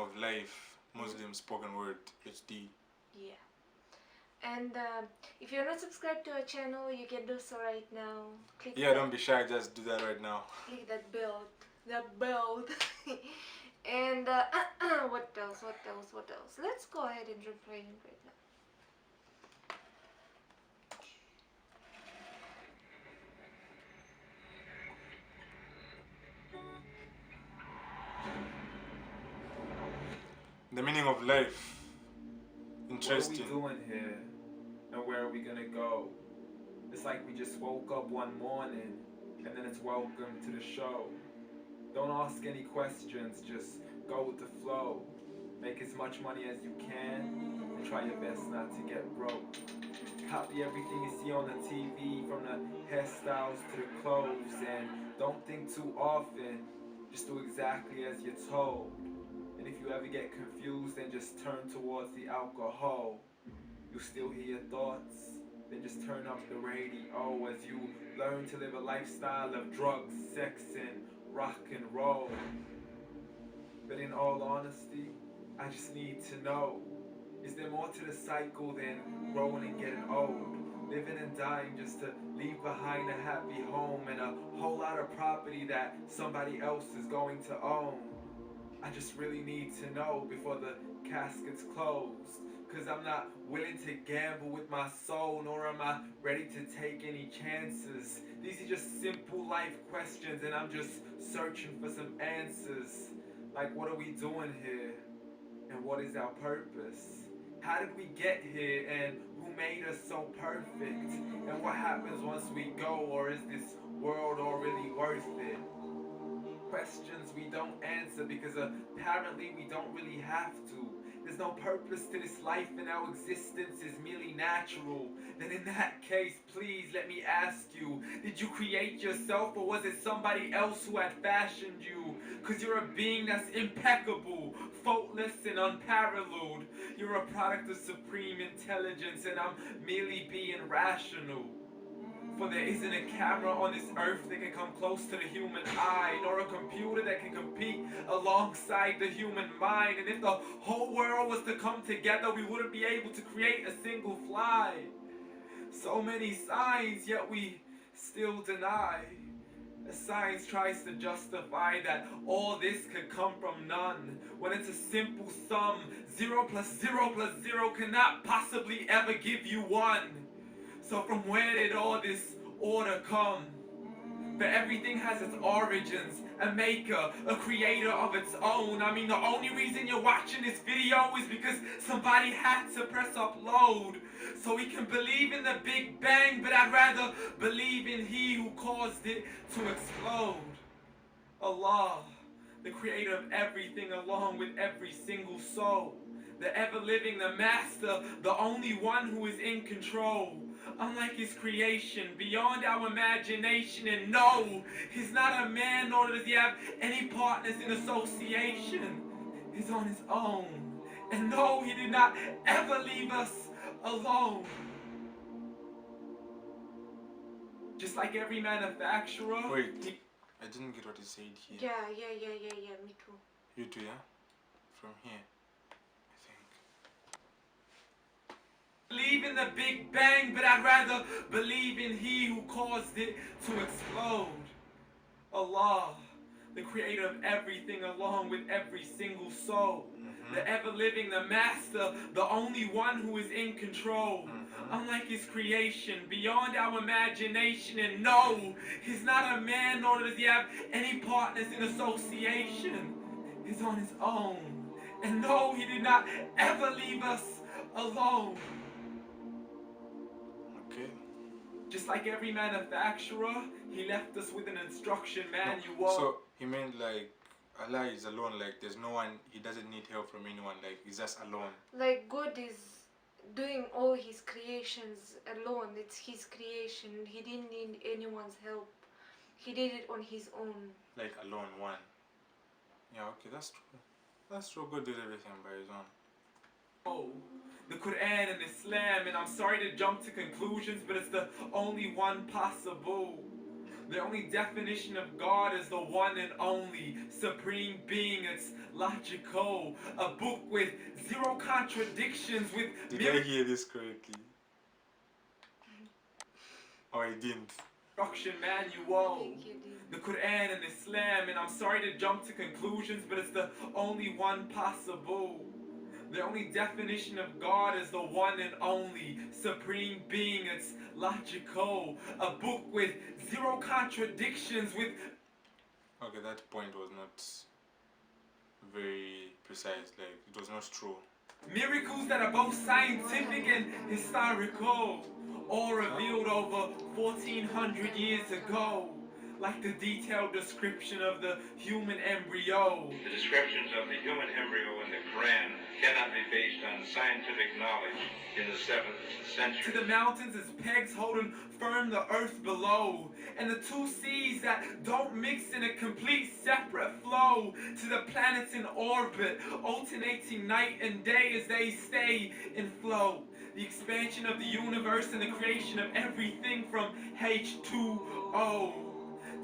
of life, Muslim spoken word HD. Yeah. And if you're not subscribed to our channel, you can do so right now. Click Don't be shy, just do that right now. Click that bell. That bell. And what else? Let's go ahead and jump right in right now. The meaning of life. Interesting. What are we doing here? And where are we gonna go? It's like we just woke up one morning and then it's welcome to the show. Don't ask any questions, just go with the flow. Make as much money as you can and try your best not to get broke. Copy everything you see on the TV, from the hairstyles to the clothes, and don't think too often, just do exactly as you're told. And if you ever get confused, then just turn towards the alcohol. You still hear your thoughts, then just turn up the radio as you learn to live a lifestyle of drugs, sex, and rock and roll. But in all honesty, I just need to know, is there more to the cycle than growing and getting old? Living and dying just to leave behind a happy home and a whole lot of property that somebody else is going to own. I just really need to know before the casket's closed, 'cause I'm not willing to gamble with my soul, nor am I ready to take any chances. These are just simple life questions and I'm just searching for some answers. Like, what are we doing here? And what is our purpose? How did we get here and who made us so perfect? And what happens once we go, or is this world all really worth it? Questions we don't answer because apparently we don't really have to. There's no purpose to this life and our existence is merely natural. Then in that case, please let me ask you, did you create yourself or was it somebody else who had fashioned you? 'Cause you're a being that's impeccable, faultless and unparalleled. You're a product of supreme intelligence and I'm merely being rational. For there isn't a camera on this earth that can come close to the human eye, nor a computer that can compete alongside the human mind. And if the whole world was to come together, we wouldn't be able to create a single fly. So many signs, yet we still deny. As science tries to justify that all this could come from none, when it's a simple sum. 0 plus 0 plus 0 cannot possibly ever give you 1. So from where did all this order come? But everything has its origins, a maker, a creator of its own. I mean, the only reason you're watching this video is because somebody had to press upload. So we can believe in the Big Bang, but I'd rather believe in He who caused it to explode. Allah, the creator of everything along with every single soul. The ever-living, the master, the only one who is in control. Unlike his creation, beyond our imagination, and no, he's not a man, nor does he have any partners in association. He's on his own, and no, he did not ever leave us alone. Just like every manufacturer. Wait, I didn't get what he said here. Yeah, me too. You too, yeah? From here. Believe in the Big Bang, but I'd rather believe in He who caused it to explode. Allah, the creator of everything along with every single soul. The ever-living, the master, the only one who is in control. Unlike his creation, beyond our imagination, and no, he's not a man, nor does he have any partners in association. He's on his own, and no, he did not ever leave us alone. Okay. Just like every manufacturer, he left us with an instruction manual. So he meant like Allah is alone, like there's no one, he doesn't need help from anyone, like he's just alone. Like God is doing all his creations alone. It's his creation. He didn't need anyone's help. He did it on his own. Like alone, one. Yeah, okay, that's true. That's true. God did everything by his own. Oh, the Quran and Islam, and I'm sorry to jump to conclusions, but it's the only one possible. The only definition of God is the one and only supreme being. It's logical. A book with zero contradictions, with Did I hear this correctly? Oh, I didn't. instruction manual. Thank you, dear. The Quran and Islam, and I'm sorry to jump to conclusions, but it's the only one possible. The only definition of God is the one and only supreme being. It's logical. A book with zero contradictions, with Okay, that point was not very precise. Like, it was not true. miracles that are both scientific and historical, all revealed over 1400 years ago. Like the detailed description of the human embryo. The descriptions of the human embryo in the Quran cannot be based on scientific knowledge in the 7th century. To the mountains as pegs holding firm the earth below, and the two seas that don't mix in a complete separate flow, to the planets in orbit, alternating night and day as they stay in flow. The expansion of the universe and the creation of everything from H2O,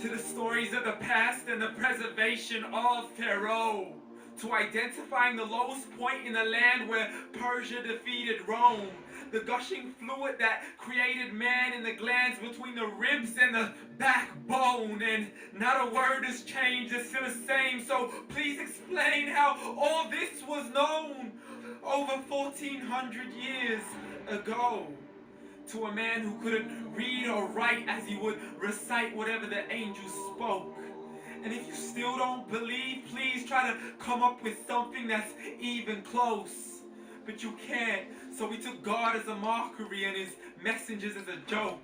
to the stories of the past and the preservation of Pharaoh, to identifying the lowest point in the land where Persia defeated Rome, the gushing fluid that created man in the glands between the ribs and the backbone, and not a word has changed, it's still the same. So please explain how all this was known over 1400 years ago, to a man who couldn't read or write as he would recite whatever the angels spoke. And if you still don't believe, please try to come up with something that's even close. But you can't, so we took God as a mockery and his messengers as a joke.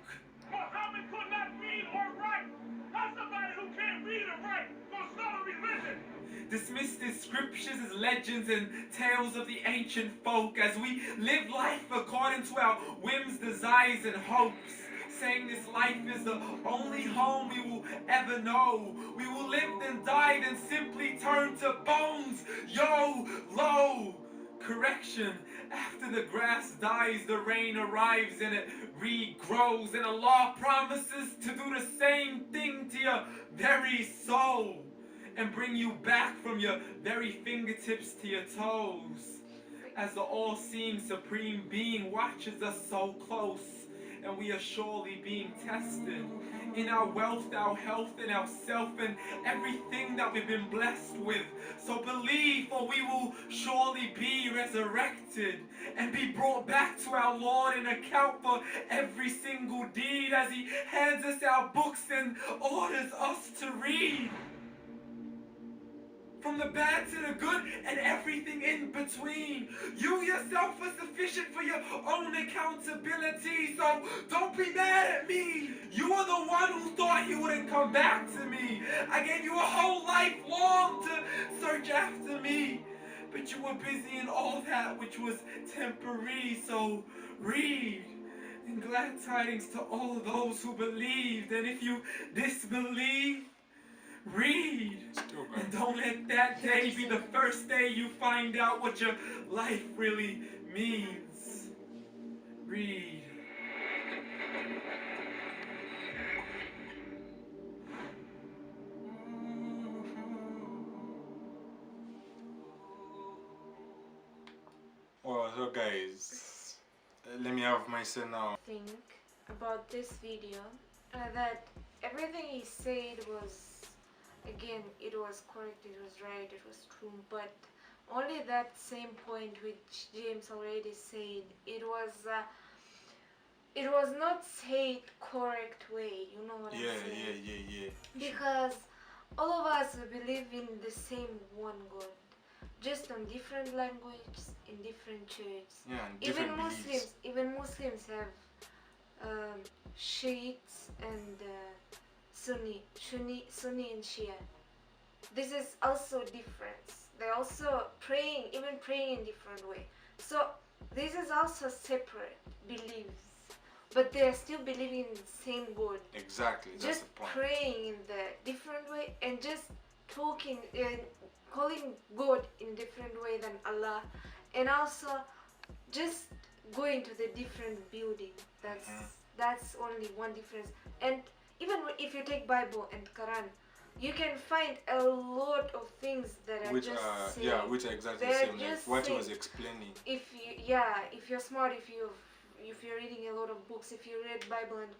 Muhammad could not read or write. How somebody who can't read or write gonna start a religion? Dismissed his scriptures as legends and tales of the ancient folk, as we live life according to our whims, desires, and hopes, saying this life is the only home we will ever know. We will live then die, then simply turn to bones. Low. Correction, after the grass dies, the rain arrives and it regrows, and Allah promises to do the same thing to your very soul and bring you back from your very fingertips to your toes, as the all-seeing supreme being watches us so close, and we are surely being tested in our wealth, our health, and our self, and everything that we've been blessed with. So believe, for we will surely be resurrected and be brought back to our Lord and account for every single deed, as he hands us our books and orders us to read. From the bad to the good and everything in between. You yourself are sufficient for your own accountability, so don't be mad at me. You are the one who thought you wouldn't come back to me. I gave you a whole life long to search after me, but you were busy in all that which was temporary, so read. And glad tidings to all those who believed, and if you disbelieve, read. And don't let that day be the first day you find out what your life really means. Read. Well, so guys, let me have my say now. Think about this video that everything he said was, again, it was correct, it was right, it was true, but only that same point which James already said, it was not said correct way, you know what I'm saying? Yeah. Because all of us believe in the same one God, just on different languages, in different churches. Yeah, and different beliefs. Even Muslims have Shiites and Sunni and Shia. This is also difference. They're also praying in different way. So this is also separate beliefs, but they are still believing in the same God. Exactly, that's Just the point. praying in the different way and just talking and calling God in different way than Allah, and also just going to the different building. That's only one difference. And even if you take Bible and Quran, you can find a lot of things that are which just are same. yeah, which are exactly the They're same, like just what he same. was explaining. If you're smart, if you're reading a lot of books, if you read Bible and Quran,